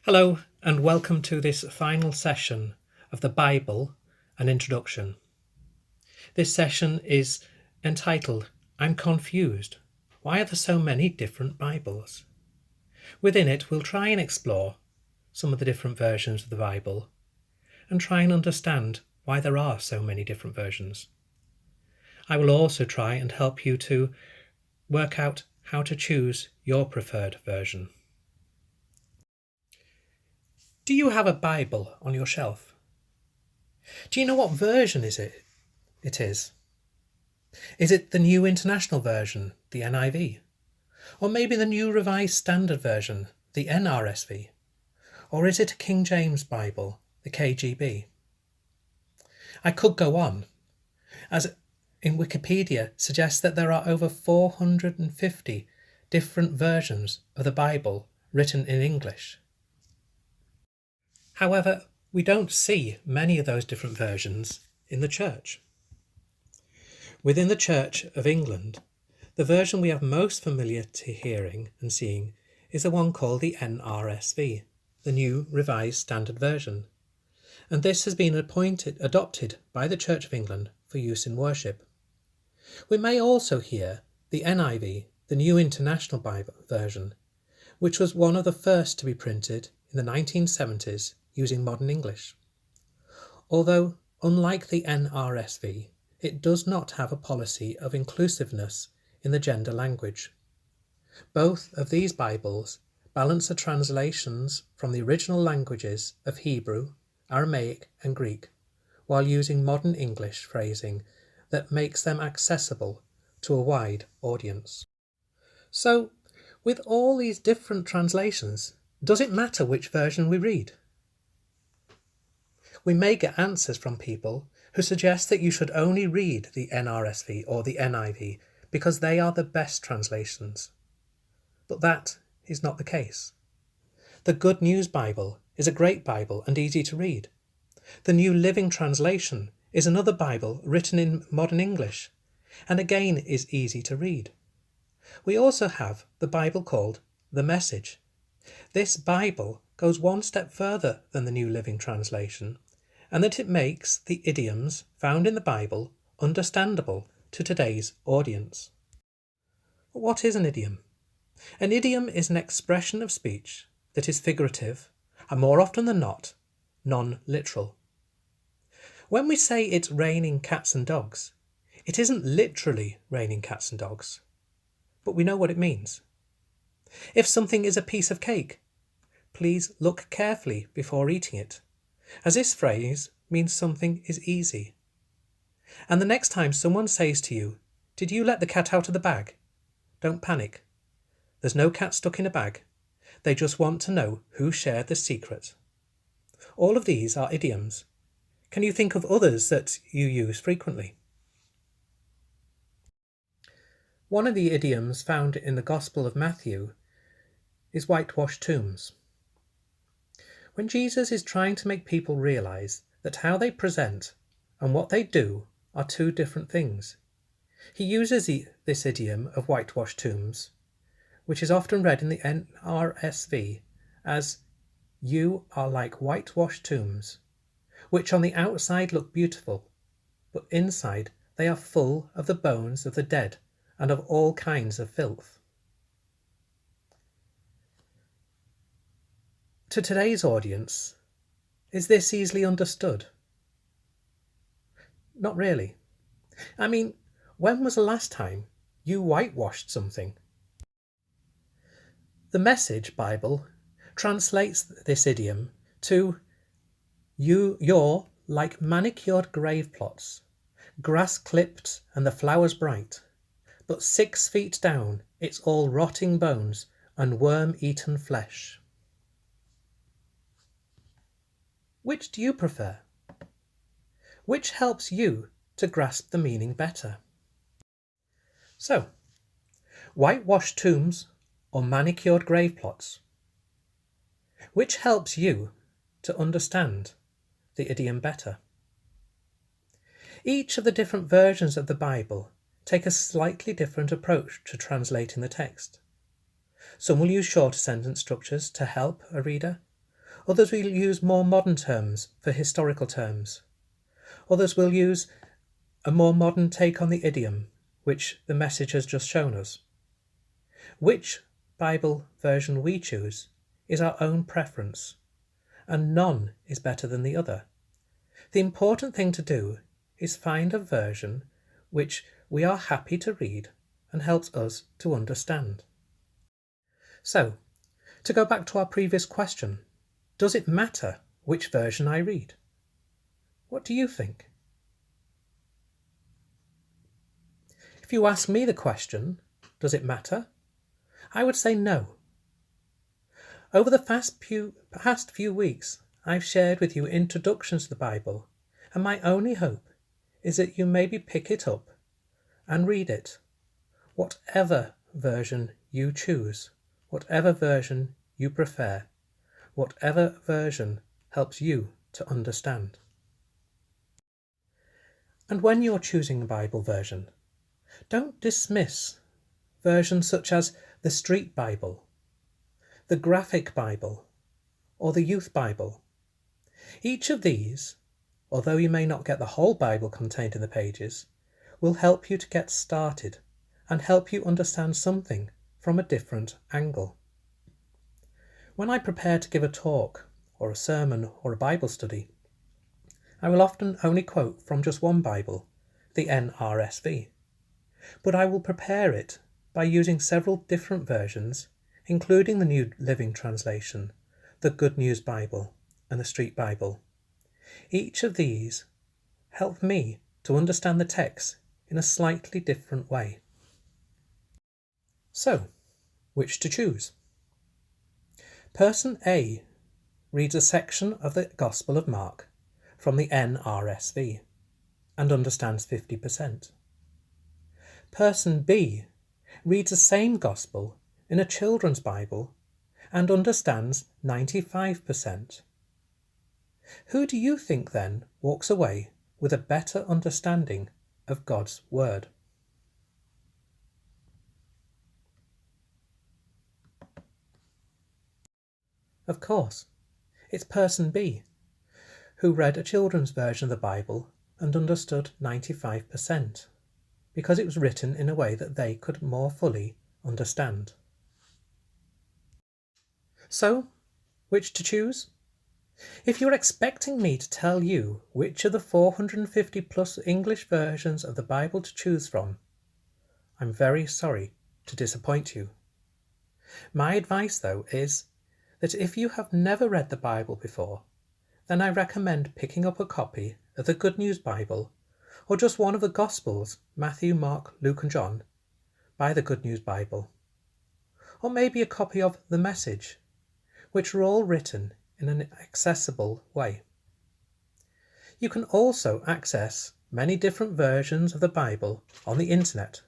Hello, and welcome to this final session of the Bible, an Introduction. This session is entitled, I'm Confused. Why are there so many different Bibles? Within it, we'll try and explore some of the different versions of the Bible and try and understand why there are so many different versions. I will also try and help you to work out how to choose your preferred version. Do you have a Bible on your shelf? Do you know what version it is? Is it the New International Version, the NIV? Or maybe the New Revised Standard Version, the NRSV? Or is it a King James Bible, the KJV? I could go on, as in Wikipedia suggests that there are over 450 different versions of the Bible written in English. However, we don't see many of those different versions in the Church. Within the Church of England, the version we have most familiar to hearing and seeing is the one called the NRSV, the New Revised Standard Version, and this has been adopted by the Church of England for use in worship. We may also hear the NIV, the New International Bible Version, which was one of the first to be printed in the 1970s using modern English. Although, unlike the NRSV, it does not have a policy of inclusiveness in the gender language. Both of these Bibles balance the translations from the original languages of Hebrew, Aramaic and Greek, while using modern English phrasing that makes them accessible to a wide audience. So, with all these different translations, does it matter which version we read? We may get answers from people who suggest that you should only read the NRSV or the NIV because they are the best translations. But that is not the case. The Good News Bible is a great Bible and easy to read. The New Living Translation is another Bible written in modern English, and again is easy to read. We also have the Bible called The Message. This Bible goes one step further than the New Living Translation, and that it makes the idioms found in the Bible understandable to today's audience. What is an idiom? An idiom is an expression of speech that is figurative and more often than not, non-literal. When we say it's raining cats and dogs, it isn't literally raining cats and dogs, but we know what it means. If something is a piece of cake, please look carefully before eating it, as this phrase means something is easy. And the next time someone says to you, "Did you let the cat out of the bag?" Don't panic. There's no cat stuck in a bag. They just want to know who shared the secret. All of these are idioms. Can you think of others that you use frequently? One of the idioms found in the Gospel of Matthew is whitewashed tombs. When Jesus is trying to make people realise that how they present and what they do are two different things, he uses this idiom of whitewashed tombs, which is often read in the NRSV as, "You are like whitewashed tombs, which on the outside look beautiful, but inside they are full of the bones of the dead and of all kinds of filth." To today's audience, is this easily understood? Not really. I mean, when was the last time you whitewashed something? The Message Bible translates this idiom to, "You're like manicured grave plots, grass clipped and the flowers bright, but 6 feet down it's all rotting bones and worm-eaten flesh." Which do you prefer? Which helps you to grasp the meaning better? So, whitewashed tombs or manicured grave plots? Which helps you to understand the idiom better? Each of the different versions of the Bible take a slightly different approach to translating the text. Some will use shorter sentence structures to help a reader, Others will use more modern terms for historical terms. Others will use a more modern take on the idiom, which the Message has just shown us. Which Bible version we choose is our own preference, and none is better than the other. The important thing to do is find a version which we are happy to read and helps us to understand. So, to go back to our previous question, does it matter which version I read? What do you think? If you ask me the question, does it matter? I would say no. Over the past few weeks, I've shared with you introductions to the Bible, and my only hope is that you maybe pick it up and read it, whatever version you choose, whatever version you prefer, whatever version helps you to understand. And when you're choosing a Bible version, don't dismiss versions such as the Street Bible, the Graphic Bible, or the Youth Bible. Each of these, although you may not get the whole Bible contained in the pages, will help you to get started and help you understand something from a different angle. When I prepare to give a talk, or a sermon, or a Bible study, I will often only quote from just one Bible, the NRSV, but I will prepare it by using several different versions, including the New Living Translation, the Good News Bible, and the Street Bible. Each of these help me to understand the text in a slightly different way. So, which to choose? Person A reads a section of the Gospel of Mark from the NRSV and understands 50%. Person B reads the same Gospel in a children's Bible and understands 95%. Who do you think then walks away with a better understanding of God's Word? Of course, it's person B, who read a children's version of the Bible and understood 95%, because it was written in a way that they could more fully understand. So, which to choose? If you're expecting me to tell you which of the 450 plus English versions of the Bible to choose from, I'm very sorry to disappoint you. My advice, though, is that if you have never read the Bible before, then I recommend picking up a copy of the Good News Bible, or just one of the Gospels, Matthew, Mark, Luke and John, by the Good News Bible. Or maybe a copy of The Message, which are all written in an accessible way. You can also access many different versions of the Bible on the internet.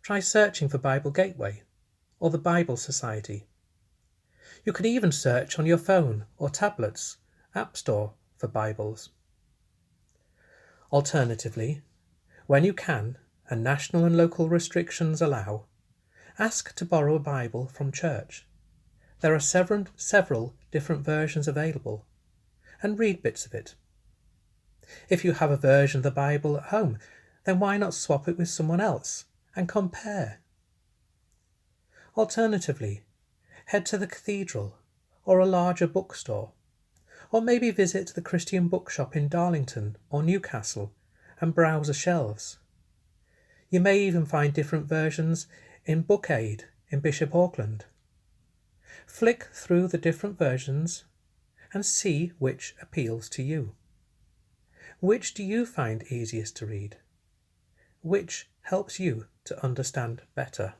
Try searching for Bible Gateway or the Bible Society. You could even search on your phone or tablet's App Store for Bibles. Alternatively, when you can and national and local restrictions allow, ask to borrow a Bible from church. There are several different versions available, and read bits of it. If you have a version of the Bible at home, then why not swap it with someone else and compare? Alternatively, head to the cathedral or a larger bookstore, or maybe visit the Christian bookshop in Darlington or Newcastle and browse the shelves. You may even find different versions in Book Aid in Bishop Auckland. Flick through the different versions and see which appeals to you. Which do you find easiest to read? Which helps you to understand better?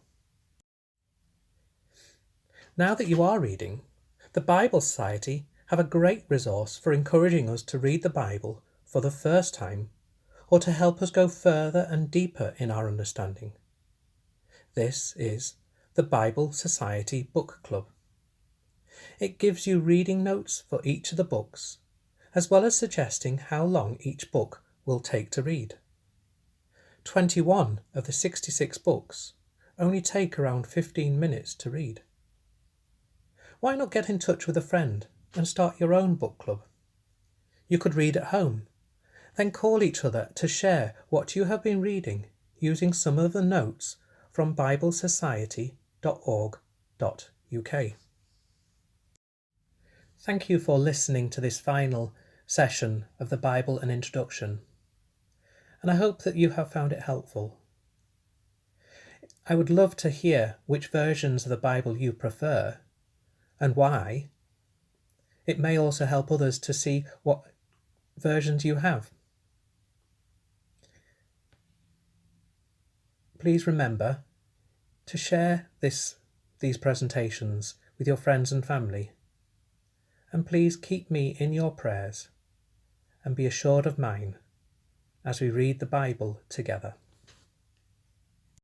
Now that you are reading, the Bible Society have a great resource for encouraging us to read the Bible for the first time, or to help us go further and deeper in our understanding. This is the Bible Society Book Club. It gives you reading notes for each of the books, as well as suggesting how long each book will take to read. 21 of the 66 books only take around 15 minutes to read. Why not get in touch with a friend and start your own book club. You could read at home, then call each other to share what you have been reading using some of the notes from biblesociety.org.uk. Thank you for listening to this final session of the Bible and Introduction, and I hope that you have found it helpful. I would love to hear which versions of the Bible you prefer and why. It may also help others to see what versions you have. Please remember to share these presentations with your friends and family. And please keep me in your prayers and be assured of mine as we read the Bible together.